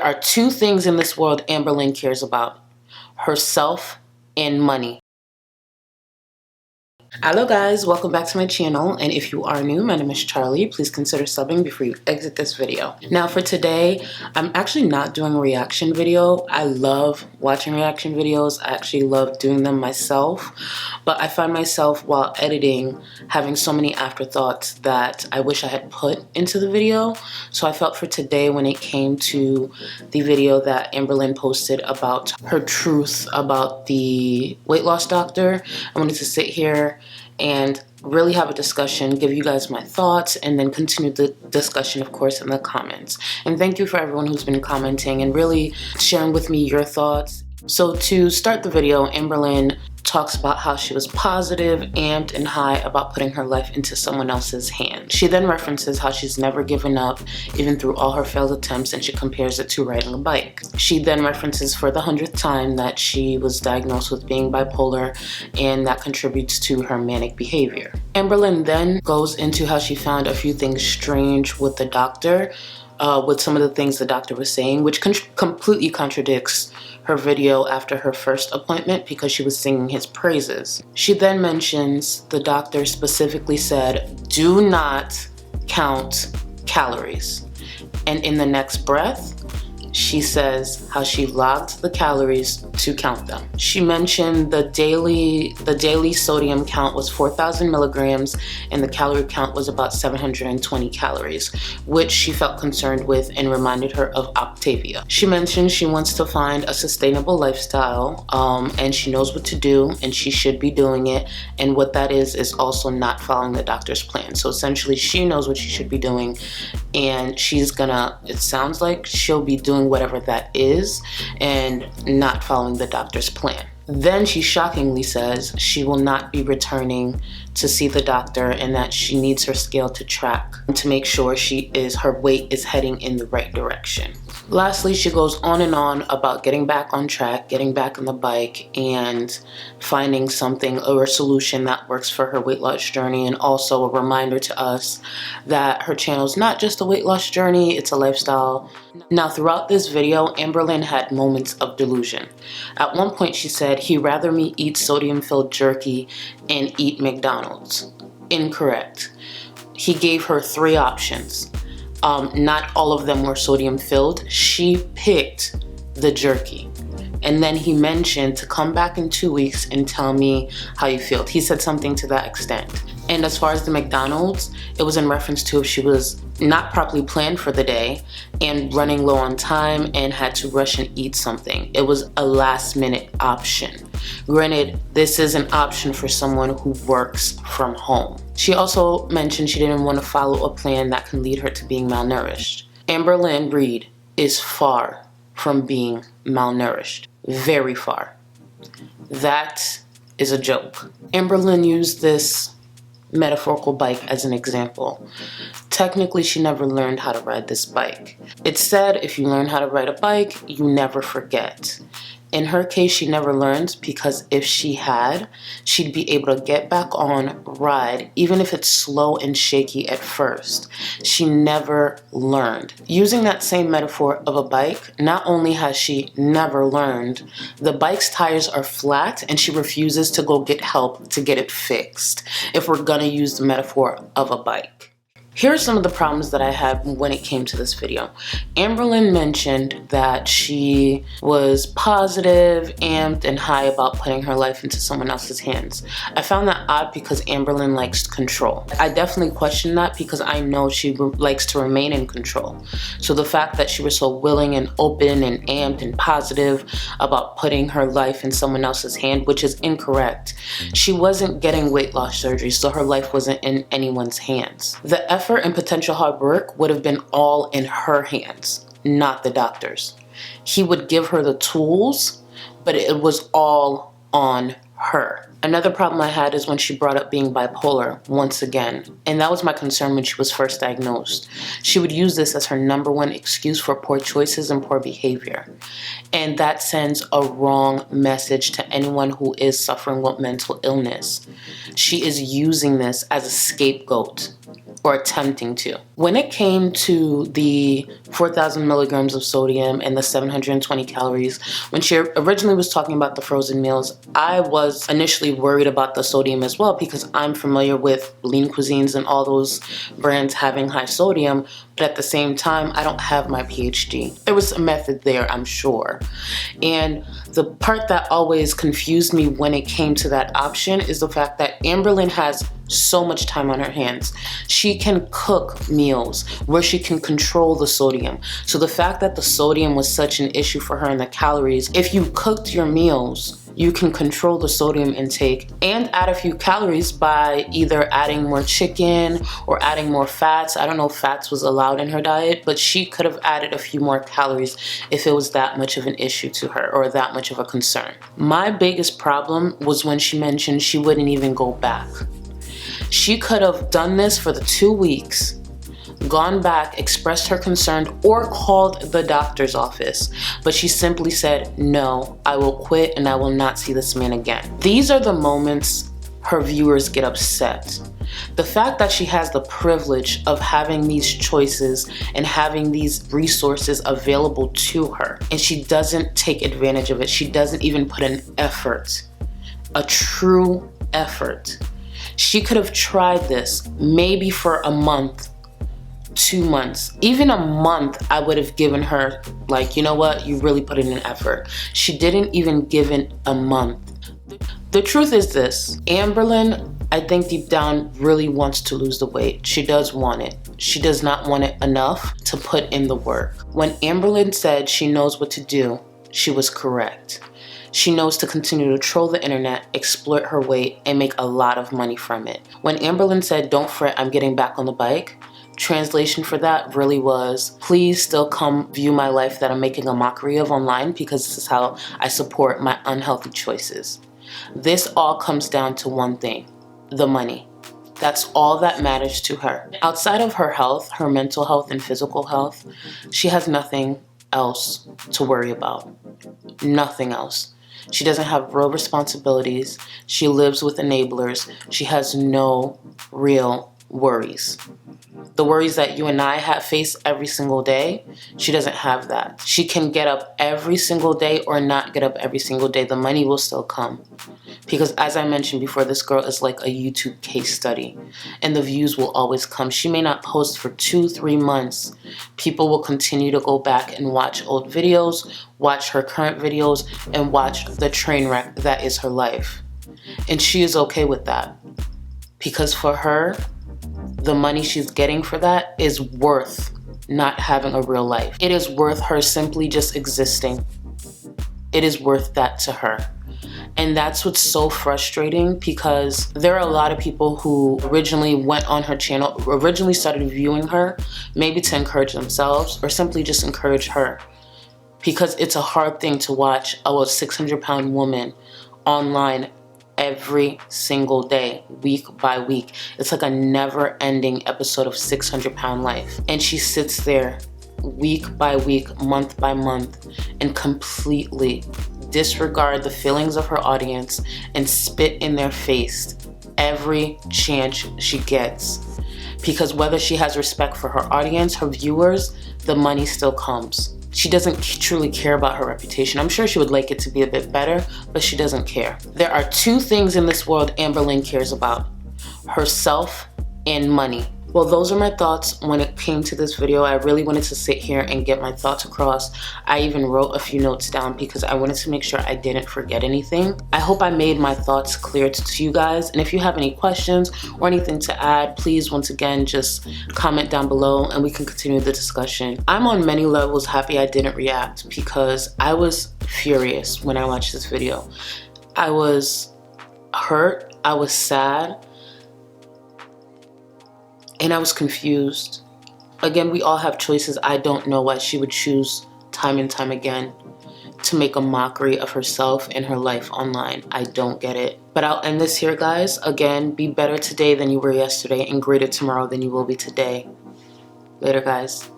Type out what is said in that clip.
There are two things in this world Amberlynn cares about: herself and money. Hello guys, welcome back to my channel, and if you are new, my name is Charlie. Please consider subbing before you exit this video. Now for today, I'm actually not doing a reaction video. I love watching reaction videos. I actually love doing them myself, but I find myself while editing having so many afterthoughts that I wish I had put into the video. So I felt for today, when it came to the video that Amberlynn posted about her truth about the weight loss doctor, I wanted to sit here and really have a discussion, give you guys my thoughts, and then continue the discussion, of course, in the comments. And thank you for everyone who's been commenting and really sharing with me your thoughts. So to start the video, Amberlynn talks about how she was positive, amped, and high about putting her life into someone else's hands. She then references how she's never given up, even through all her failed attempts, and she compares it to riding a bike. She then references for the 100th time that she was diagnosed with being bipolar, and that contributes to her manic behavior. Amberlynn then goes into how she found a few things strange with the doctor, with some of the things the doctor was saying, which completely contradicts her video after her first appointment because she was singing his praises. She then mentions the doctor specifically said, "Do not count calories." And in the next breath, she says how she logged the calories to count them. She mentioned the daily sodium count was 4,000 milligrams and the calorie count was about 720 calories, which she felt concerned with and reminded her of Octavia. She mentioned she wants to find a sustainable lifestyle, and she knows what to do and she should be doing it, and what that is also not following the doctor's plan. So essentially she knows what she should be doing, and she's gonna, it sounds like she'll be doing whatever that is and not following the doctor's plan. Then she shockingly says she will not be returning to see the doctor and that she needs her scale to track to make sure her weight is heading in the right direction. Lastly, she goes on and on about getting back on track, getting back on the bike, and finding something or a solution that works for her weight loss journey, and also a reminder to us that her channel is not just a weight loss journey, it's a lifestyle. Now, throughout this video, Amberlynn had moments of delusion. At one point, she said, "He'd rather me eat sodium-filled jerky and eat McDonald's." Incorrect. He gave her three options. Not all of them were sodium filled. She picked the jerky. And then he mentioned to come back in 2 weeks and tell me how you feel. He said something to that extent. And as far as the McDonald's, it was in reference to if she was not properly planned for the day and running low on time and had to rush and eat something. It was a last minute option. Granted, this is an option for someone who works from home. She also mentioned she didn't want to follow a plan that can lead her to being malnourished. Amberlynn Reid is far from being malnourished. Very far. That is a joke. Amberlynn used this metaphorical bike as an example. Technically, she never learned how to ride this bike. It's said if you learn how to ride a bike, you never forget. In her case, she never learned, because if she had, she'd be able to get back on, ride, even if it's slow and shaky at first. She never learned. Using that same metaphor of a bike, not only has she never learned, the bike's tires are flat and she refuses to go get help to get it fixed, if we're gonna use the metaphor of a bike. Here are some of the problems that I had when it came to this video. Amberlynn mentioned that she was positive, amped, and high about putting her life into someone else's hands. I found that odd because Amberlynn likes control. I definitely question that because I know she likes to remain in control. So the fact that she was so willing and open and amped and positive about putting her life in someone else's hand, which is incorrect. She wasn't getting weight loss surgery, so her life wasn't in anyone's hands. The effort and potential hard work would have been all in her hands, not the doctor's. He would give her the tools, but it was all on her. Another problem I had is when she brought up being bipolar once again, and that was my concern when she was first diagnosed. She would use this as her #1 excuse for poor choices and poor behavior, and that sends a wrong message to anyone who is suffering with mental illness. She is using this as a scapegoat or attempting to. When it came to the 4,000 milligrams of sodium and the 720 calories, when she originally was talking about the frozen meals, I was initially worried about the sodium as well because I'm familiar with lean cuisines and all those brands having high sodium, but at the same time, I don't have my PhD. There was a method there, I'm sure. And the part that always confused me when it came to that option is the fact that Amberlynn has so much time on her hands. She can cook meals where she can control the sodium. So the fact that the sodium was such an issue for her and the calories, if you cooked your meals, you can control the sodium intake and add a few calories by either adding more chicken or adding more fats. I don't know if fats was allowed in her diet, but she could have added a few more calories if it was that much of an issue to her or that much of a concern. My biggest problem was when she mentioned she wouldn't even go back. She could have done this for the 2 weeks, gone back, expressed her concern, or called the doctor's office. But she simply said, no, I will quit and I will not see this man again. These are the moments her viewers get upset. The fact that she has the privilege of having these choices and having these resources available to her, and she doesn't take advantage of it. She doesn't even put an effort, a true effort. She could have tried this maybe for a month, 2 months, even a month. I would have given her, like, you know what, you really put in an effort. She didn't even give it a month. The truth is this, Amberlynn, I think deep down really wants to lose the weight. She does want it. She does not want it enough to put in the work. When Amberlynn said she knows what to do, she was correct. She knows to continue to troll the internet, exploit her weight, and make a lot of money from it. When Amberlynn said, don't fret, I'm getting back on the bike, translation for that really was, please still come view my life that I'm making a mockery of online because this is how I support my unhealthy choices. This all comes down to one thing, the money. That's all that matters to her. Outside of her health, her mental health and physical health, she has nothing else to worry about. Nothing else. She doesn't have real responsibilities. She lives with enablers. She has no real worries. The worries that you and I face every single day, she doesn't have that. She can get up every single day or not get up every single day. The money will still come. Because as I mentioned before, this girl is like a YouTube case study and the views will always come. She may not post for 2-3 months. People will continue to go back and watch old videos, watch her current videos, and watch the train wreck that is her life. And she is okay with that. Because for her, the money she's getting for that is worth not having a real life. It is worth her simply just existing. It is worth that to her. And that's what's so frustrating because there are a lot of people who originally went on her channel, originally started viewing her, maybe to encourage themselves or simply just encourage her. Because it's a hard thing to watch a 600-pound woman online every single day, week by week. It's like a never-ending episode of 600-Pound Life. And she sits there week by week, month by month, and completely disregard the feelings of her audience and spit in their face every chance she gets. Because whether she has respect for her audience, her viewers, the money still comes. She doesn't truly care about her reputation. I'm sure she would like it to be a bit better, but she doesn't care. There are 2 things in this world Amberlynn cares about: herself and money. Well, those are my thoughts when it came to this video. I really wanted to sit here and get my thoughts across. I even wrote a few notes down because I wanted to make sure I didn't forget anything. I hope I made my thoughts clear to you guys. And if you have any questions or anything to add, please, once again, just comment down below and we can continue the discussion. I'm on many levels happy I didn't react because I was furious when I watched this video. I was hurt, I was sad, and I was confused. Again, we all have choices. I don't know why she would choose time and time again to make a mockery of herself and her life online. I don't get it. But I'll end this here, guys. Again, be better today than you were yesterday and greater tomorrow than you will be today. Later, guys.